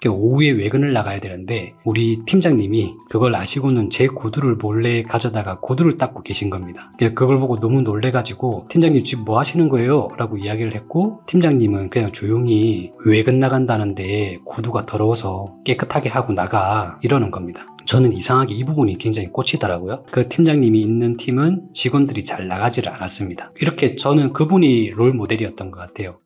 오후에 외근을 나가야 되는데 우리 팀장님이 그걸 아시고는 제 구두를 몰래 가져다가 구두를 닦고 계신 겁니다. 그걸 보고 너무 놀래가지고 팀장님 지금 뭐 하시는 거예요? 라고 이야기를 했고 팀장님은 그냥 조용히 외근 나간다는데 구두가 더러워서 깨끗하게 하고 나가 이러는 겁니다. 저는 이상하게 이 부분이 굉장히 꽂히더라고요. 그 팀장님이 있는 팀은 직원들이 잘 나가지를 않았습니다. 이렇게 저는 그분이 롤 모델이었던 것 같아요.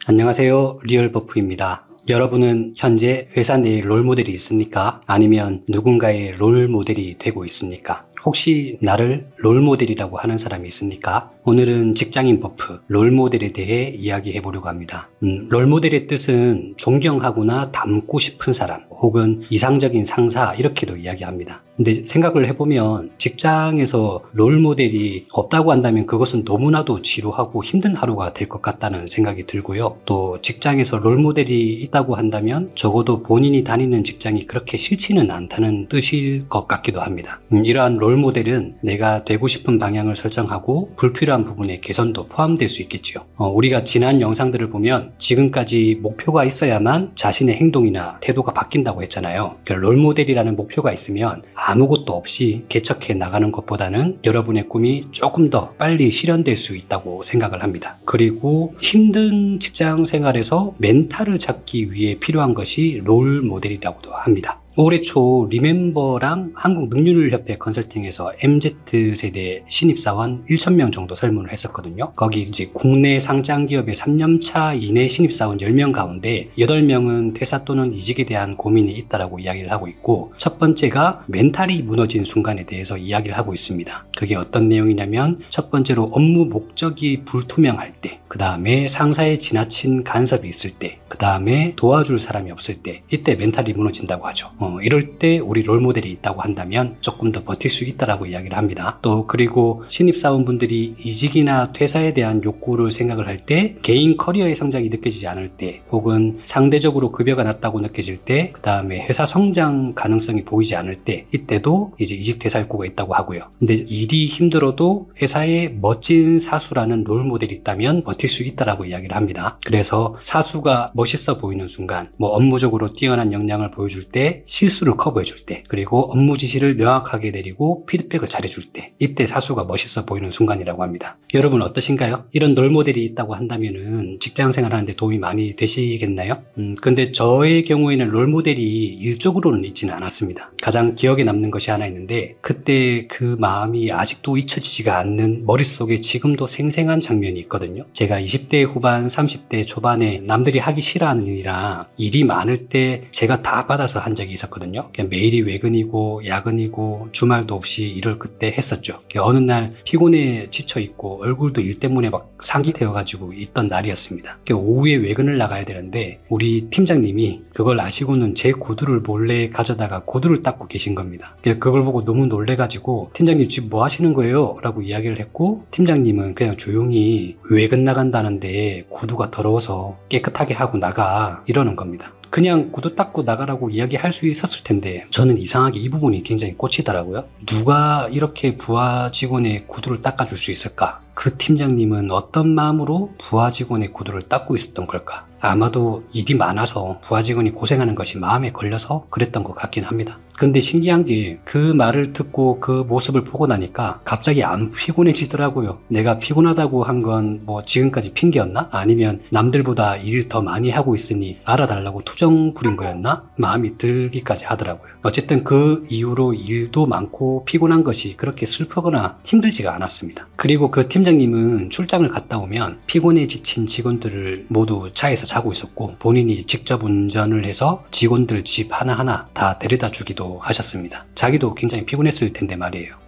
안녕하세요, 리얼버프입니다. 여러분은 현재 회사 내에 롤 모델이 있습니까? 아니면 누군가의 롤 모델이 되고 있습니까? 혹시 나를 롤 모델이라고 하는 사람이 있습니까? 오늘은 직장인 버프, 롤 모델에 대해 이야기해 보려고 합니다. 롤 모델의 뜻은 존경하거나 닮고 싶은 사람 혹은 이상적인 상사 이렇게도 이야기합니다. 근데 생각을 해보면 직장에서 롤 모델이 없다고 한다면 그것은 너무나도 지루하고 힘든 하루가 될 것 같다는 생각이 들고요. 또 직장에서 롤 모델이 있다고 한다면 적어도 본인이 다니는 직장이 그렇게 싫지는 않다는 뜻일 것 같기도 합니다. 이러한 롤 모델은 내가 되고 싶은 방향을 설정하고 불필요한 부분의 개선도 포함될 수 있겠지요. 우리가 지난 영상들을 보면 지금까지 목표가 있어야만 자신의 행동이나 태도가 바뀐다고 했잖아요. 롤 모델이라는 목표가 있으면 아무것도 없이 개척해 나가는 것보다는 여러분의 꿈이 조금 더 빨리 실현될 수 있다고 생각을 합니다. 그리고 힘든 직장 생활에서 멘탈을 잡기 위해 필요한 것이 롤 모델이라고도 합니다. 올해 초 리멤버랑 한국능률협회 컨설팅에서 MZ세대 신입사원 1,000명 정도 설문을 했었거든요. 거기 이제 국내 상장기업의 3년차 이내 신입사원 10명 가운데 8명은 퇴사 또는 이직에 대한 고민이 있다라고 이야기를 하고 있고, 첫 번째가 멘탈이 무너진 순간에 대해서 이야기를 하고 있습니다. 그게 어떤 내용이냐면 첫 번째로 업무 목적이 불투명할 때, 그 다음에 상사의 지나친 간섭이 있을 때, 그 다음에 도와줄 사람이 없을 때, 이때 멘탈이 무너진다고 하죠. 이럴 때 우리 롤 모델이 있다고 한다면 조금 더 버틸 수 있다라고 이야기를 합니다. 또 그리고 신입사원분들이 이직이나 퇴사에 대한 욕구를 생각을 할 때, 개인 커리어의 성장이 느껴지지 않을 때, 혹은 상대적으로 급여가 낮다고 느껴질 때, 그 다음에 회사 성장 가능성이 보이지 않을 때, 이때도 이제 이직 퇴사 욕구가 있다고 하고요. 근데 일이 힘들어도 회사에 멋진 사수라는 롤 모델이 있다면 버틸 수 있다라고 이야기를 합니다. 그래서 사수가 멋있어 보이는 순간, 업무적으로 뛰어난 역량을 보여줄 때, 실수를 커버해줄 때, 그리고 업무 지시를 명확하게 내리고 피드백을 잘해줄 때, 이때 사수가 멋있어 보이는 순간이라고 합니다. 여러분 어떠신가요? 이런 롤 모델이 있다고 한다면은 직장 생활하는데 도움이 많이 되시겠나요? 근데 저의 경우에는 롤 모델이 일적으로는 있지는 않았습니다. 가장 기억에 남는 것이 하나 있는데, 그때 그 마음이 아직도 잊혀지지가 않는, 머릿속에 지금도 생생한 장면이 있거든요. 제가 20대 후반 30대 초반에 남들이 하기 싫어하는 일이랑 일이 많을 때 제가 다 받아서 한 적이 있었거든요. 그냥 매일이 외근이고 야근이고 주말도 없이 일을 그때 했었죠. 어느 날 피곤해 지쳐있고 얼굴도 일 때문에 막 상기되어가지고 있던 날이었습니다. 오후에 외근을 나가야 되는데 우리 팀장님이 그걸 아시고는 제 구두를 몰래 가져다가 구두를 닦고 계신 겁니다. 그걸 보고 너무 놀래가지고 팀장님 지금 뭐 하시는 거예요? 라고 이야기를 했고, 팀장님은 그냥 조용히 외근 나간다는데 구두가 더러워서 깨끗하게 하고 나가 이러는 겁니다. 그냥 구두 닦고 나가라고 이야기할 수 있었을 텐데 저는 이상하게 이 부분이 굉장히 꽂히더라고요. 누가 이렇게 부하 직원의 구두를 닦아줄 수 있을까? 그 팀장님은 어떤 마음으로 부하 직원의 구두를 닦고 있었던 걸까? 아마도 일이 많아서 부하 직원이 고생하는 것이 마음에 걸려서 그랬던 것 같긴 합니다. 근데 신기한 게 그 말을 듣고 그 모습을 보고 나니까 갑자기 안 피곤해지더라고요. 내가 피곤하다고 한 건 지금까지 핑계였나? 아니면 남들보다 일 더 많이 하고 있으니 알아달라고 투정 부린 거였나? 마음이 들기까지 하더라고요. 어쨌든 그 이후로 일도 많고 피곤한 것이 그렇게 슬프거나 힘들지가 않았습니다. 그리고 그 팀장님은 출장을 갔다 오면 피곤해 지친 직원들을 모두 차에서 자고 있었고, 본인이 직접 운전을 해서 직원들 집 하나하나 다 데려다 주기도 하셨습니다. 자기도 굉장히 피곤했을 텐데 말이에요.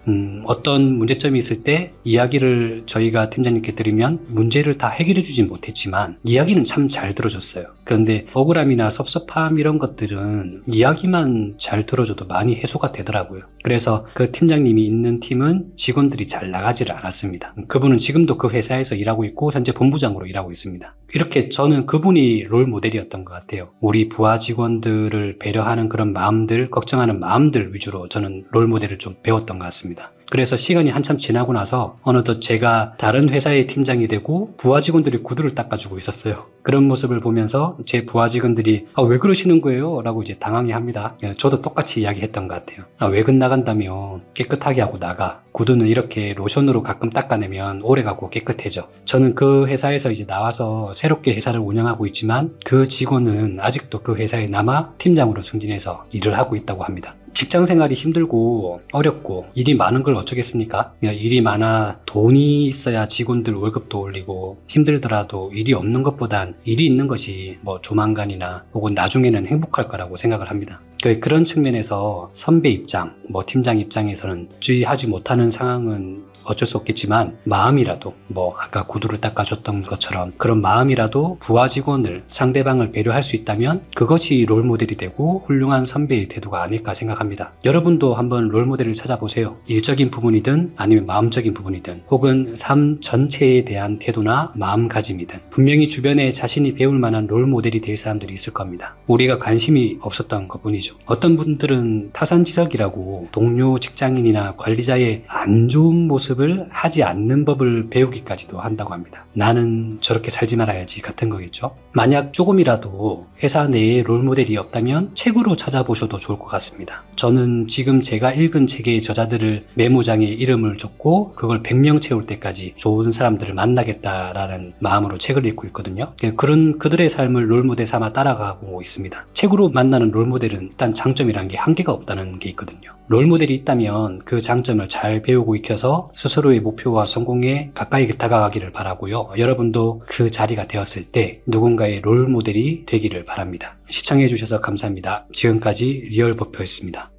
어떤 문제점이 있을 때 이야기를 저희가 팀장님께 드리면 문제를 다 해결해 주진 못했지만 이야기는 참 잘 들어줬어요. 그런데 억울함이나 섭섭함 이런 것들은 이야기만 잘 들어줘도 많이 해소가 되더라고요. 그래서 그 팀장님이 있는 팀은 직원들이 잘 나가지를 않았습니다. 그분은 지금도 그 회사에서 일하고 있고 현재 본부장으로 일하고 있습니다. 이렇게 저는 그분이 롤 모델이었던 것 같아요. 우리 부하 직원들을 배려하는 그런 마음들, 걱정하는 마음들 위주로 저는 롤 모델을 좀 배웠던 것 같습니다. 그래서 시간이 한참 지나고 나서 어느덧 제가 다른 회사의 팀장이 되고 부하 직원들이 구두를 닦아주고 있었어요. 그런 모습을 보면서 제 부하 직원들이 왜 그러시는 거예요? 라고 이제 당황해합니다. 저도 똑같이 이야기했던 것 같아요. 외근 나간다면 깨끗하게 하고 나가. 구두는 이렇게 로션으로 가끔 닦아내면 오래가고 깨끗해져. 저는 그 회사에서 이제 나와서 새롭게 회사를 운영하고 있지만 그 직원은 아직도 그 회사에 남아 팀장으로 승진해서 일을 하고 있다고 합니다. 직장 생활이 힘들고 어렵고 일이 많은 걸 어쩌겠습니까? 일이 많아 돈이 있어야 직원들 월급도 올리고 힘들더라도 일이 없는 것보단 일이 있는 것이 조만간이나 혹은 나중에는 행복할 거라고 생각을 합니다. 그런 측면에서 선배 입장, 팀장 입장에서는 주의하지 못하는 상황은 어쩔 수 없겠지만 마음이라도 아까 구두를 닦아줬던 것처럼 그런 마음이라도 부하 직원을 상대방을 배려할 수 있다면 그것이 롤모델이 되고 훌륭한 선배의 태도가 아닐까 생각합니다. 여러분도 한번 롤모델을 찾아보세요. 일적인 부분이든 아니면 마음적인 부분이든 혹은 삶 전체에 대한 태도나 마음가짐이든 분명히 주변에 자신이 배울 만한 롤모델이 될 사람들이 있을 겁니다. 우리가 관심이 없었던 것뿐이죠. 어떤 분들은 타산지석이라고 동료 직장인이나 관리자의 안 좋은 모습을 하지 않는 법을 배우기까지도 한다고 합니다. 나는 저렇게 살지 말아야지 같은 거겠죠. 만약 조금이라도 회사 내에 롤모델이 없다면 책으로 찾아보셔도 좋을 것 같습니다. 저는 지금 제가 읽은 책의 저자들을 메모장에 이름을 줬고 그걸 100명 채울 때까지 좋은 사람들을 만나겠다라는 마음으로 책을 읽고 있거든요. 그런 그들의 삶을 롤모델 삼아 따라가고 있습니다. 책으로 만나는 롤모델은 일단 장점이란 게 한계가 없다는 게 있거든요. 롤모델이 있다면 그 장점을 잘 배우고 익혀서 스스로의 목표와 성공에 가까이 다가가기를 바라고요. 여러분도 그 자리가 되었을 때 누군가의 롤모델이 되기를 바랍니다. 시청해 주셔서 감사합니다. 지금까지 리얼버퍼였습니다.